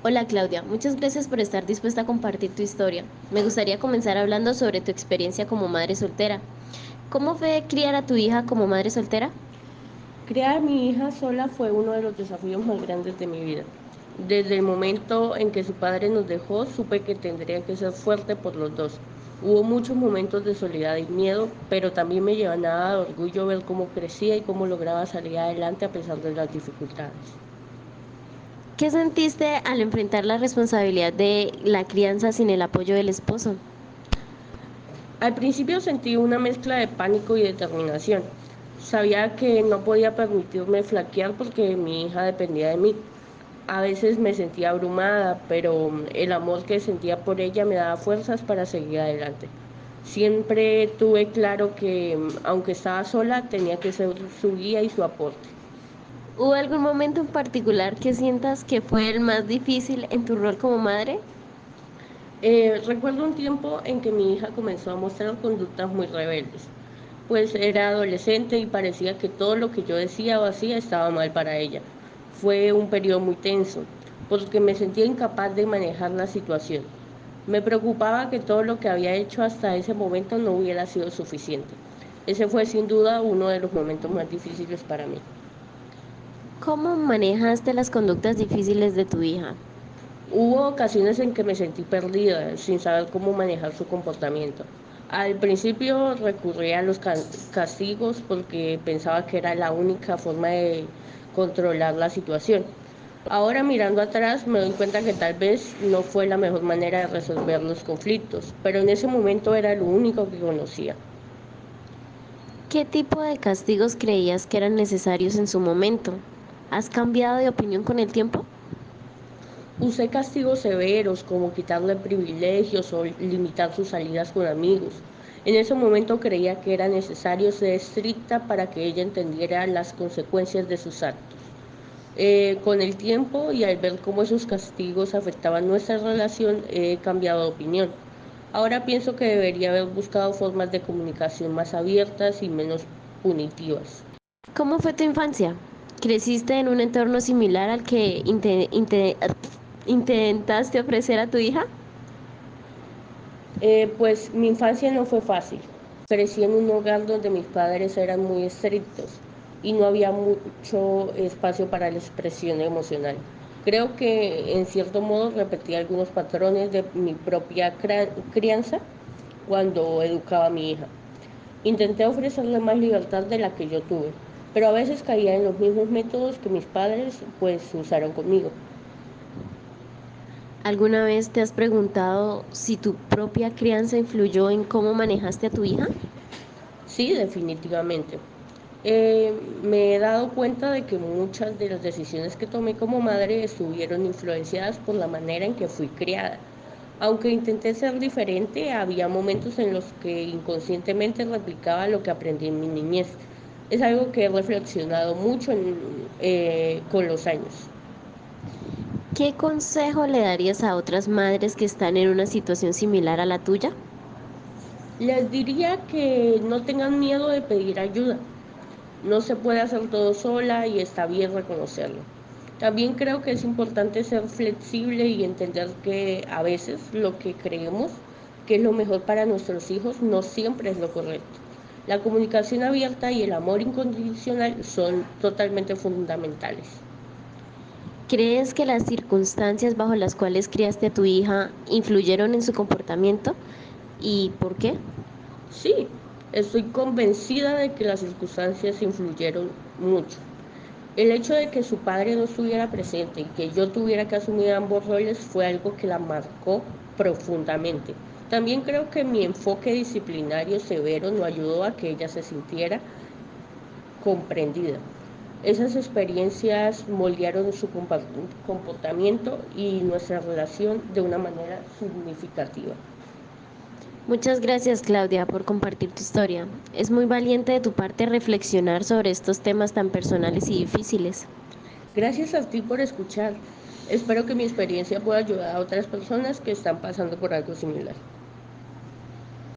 Hola Claudia, muchas gracias por estar dispuesta a compartir tu historia. Me gustaría comenzar hablando sobre tu experiencia como madre soltera. ¿Cómo fue criar a tu hija como madre soltera? Criar a mi hija sola fue uno de los desafíos más grandes de mi vida. Desde el momento en que su padre nos dejó, supe que tendría que ser fuerte por los dos. Hubo muchos momentos de soledad y miedo, pero también me llenaba de orgullo ver cómo crecía y cómo lograba salir adelante a pesar de las dificultades. ¿Qué sentiste al enfrentar la responsabilidad de la crianza sin el apoyo del esposo? Al principio sentí una mezcla de pánico y determinación. Sabía que no podía permitirme flaquear porque mi hija dependía de mí. A veces me sentía abrumada, pero el amor que sentía por ella me daba fuerzas para seguir adelante. Siempre tuve claro que, aunque estaba sola, tenía que ser su guía y su aporte. ¿Hubo algún momento en particular que sientas que fue el más difícil en tu rol como madre? Recuerdo un tiempo en que mi hija comenzó a mostrar conductas muy rebeldes, pues era adolescente y parecía que todo lo que yo decía o hacía estaba mal para ella. Fue un periodo muy tenso, porque me sentía incapaz de manejar la situación. Me preocupaba que todo lo que había hecho hasta ese momento no hubiera sido suficiente. Ese fue sin duda uno de los momentos más difíciles para mí. ¿Cómo manejaste las conductas difíciles de tu hija? Hubo ocasiones en que me sentí perdida, sin saber cómo manejar su comportamiento. Al principio recurría a los castigos porque pensaba que era la única forma de controlar la situación. Ahora mirando atrás me doy cuenta que tal vez no fue la mejor manera de resolver los conflictos, pero en ese momento era lo único que conocía. ¿Qué tipo de castigos creías que eran necesarios en su momento? ¿Has cambiado de opinión con el tiempo? Usé castigos severos como quitarle privilegios o limitar sus salidas con amigos. En ese momento creía que era necesario ser estricta para que ella entendiera las consecuencias de sus actos. Con el tiempo y al ver cómo esos castigos afectaban nuestra relación, he cambiado de opinión. Ahora pienso que debería haber buscado formas de comunicación más abiertas y menos punitivas. ¿Cómo fue tu infancia? ¿Creciste en un entorno similar al que intentaste ofrecer a tu hija? Pues mi infancia no fue fácil. Crecí en un hogar donde mis padres eran muy estrictos y no había mucho espacio para la expresión emocional. Creo que en cierto modo repetí algunos patrones de mi propia crianza cuando educaba a mi hija. Intenté ofrecerle más libertad de la que yo tuve, pero a veces caía en los mismos métodos que mis padres pues usaron conmigo. ¿Alguna vez te has preguntado si tu propia crianza influyó en cómo manejaste a tu hija? Sí, definitivamente. Me he dado cuenta de que muchas de las decisiones que tomé como madre estuvieron influenciadas por la manera en que fui criada. Aunque intenté ser diferente, había momentos en los que inconscientemente replicaba lo que aprendí en mi niñez. Es algo que he reflexionado mucho con los años. ¿Qué consejo le darías a otras madres que están en una situación similar a la tuya? Les diría que no tengan miedo de pedir ayuda. No se puede hacer todo sola y está bien reconocerlo. También creo que es importante ser flexible y entender que a veces lo que creemos que es lo mejor para nuestros hijos no siempre es lo correcto. La comunicación abierta y el amor incondicional son totalmente fundamentales. ¿Crees que las circunstancias bajo las cuales criaste a tu hija influyeron en su comportamiento? ¿Y por qué? Sí, estoy convencida de que las circunstancias influyeron mucho. El hecho de que su padre no estuviera presente y que yo tuviera que asumir ambos roles fue algo que la marcó profundamente. También creo que mi enfoque disciplinario severo no ayudó a que ella se sintiera comprendida. Esas experiencias moldearon su comportamiento y nuestra relación de una manera significativa. Muchas gracias, Claudia, por compartir tu historia. Es muy valiente de tu parte reflexionar sobre estos temas tan personales y difíciles. Gracias a ti por escuchar. Espero que mi experiencia pueda ayudar a otras personas que están pasando por algo similar.